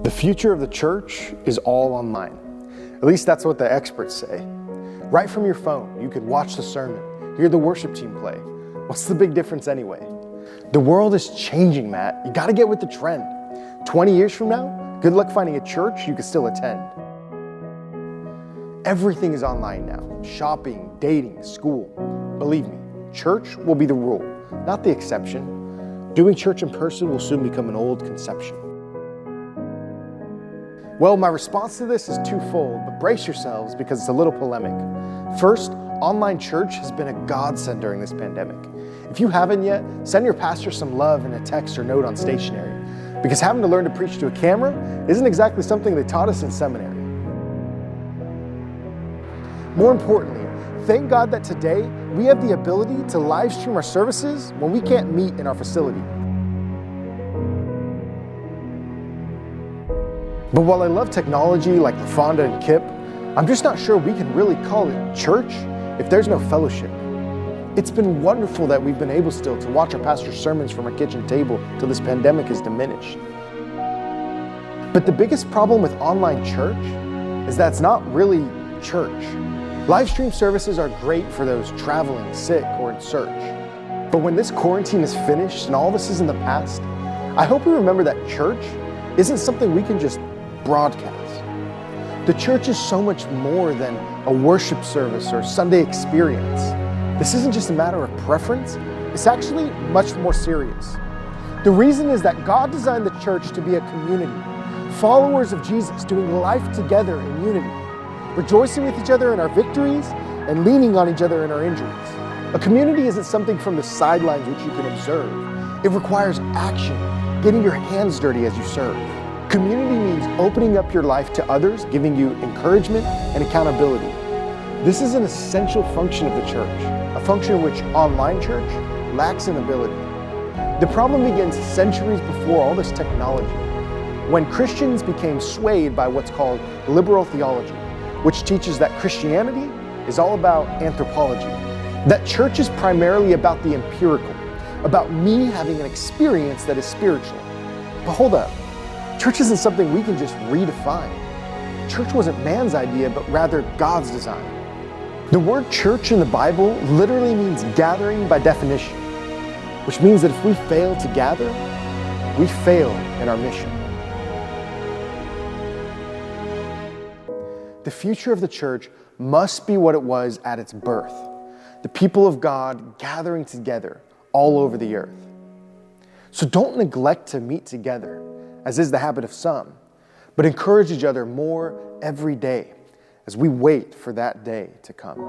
The future of the church is all online. At least that's what the experts say. Right from your phone, you could watch the sermon, hear the worship team play. What's the big difference anyway? The world is changing, Matt. You gotta get with the trend. 20 years from now, good luck finding a church you can still attend. Everything is online now. Shopping, dating, school. Believe me, church will be the rule, not the exception. Doing church in person will soon become an old conception. Well, my response to this is twofold, but brace yourselves because it's a little polemic. First, online church has been a godsend during this pandemic. If you haven't yet, send your pastor some love in a text or note on stationery, because having to learn to preach to a camera isn't exactly something they taught us in seminary. More importantly, thank God that today we have the ability to live stream our services when we can't meet in our facility. But while I love technology like LaFonda and Kip, I'm just not sure we can really call it church if there's no fellowship. It's been wonderful that we've been able still to watch our pastor's sermons from our kitchen table till this pandemic has diminished. But the biggest problem with online church is that it's not really church. Live stream services are great for those traveling, sick, or in search. But when this quarantine is finished and all this is in the past, I hope we remember that church isn't something we can just broadcast. The church is so much more than a worship service or Sunday experience. This isn't just a matter of preference, it's actually much more serious. The reason is that God designed the church to be a community, followers of Jesus doing life together in unity, rejoicing with each other in our victories and leaning on each other in our injuries. A community isn't something from the sidelines which you can observe. It requires action, getting your hands dirty as you serve. Community means opening up your life to others, giving you encouragement and accountability. This is an essential function of the church, a function which online church lacks in ability. The problem begins centuries before all this technology, when Christians became swayed by what's called liberal theology, which teaches that Christianity is all about anthropology, that church is primarily about the empirical, about me having an experience that is spiritual. But hold up, church isn't something we can just redefine. Church wasn't man's idea, but rather God's design. The word church in the Bible literally means gathering by definition, which means that if we fail to gather, we fail in our mission. The future of the church must be what it was at its birth, the people of God gathering together all over the earth. So don't neglect to meet together, as is the habit of some, but encourage each other more every day as we wait for that day to come.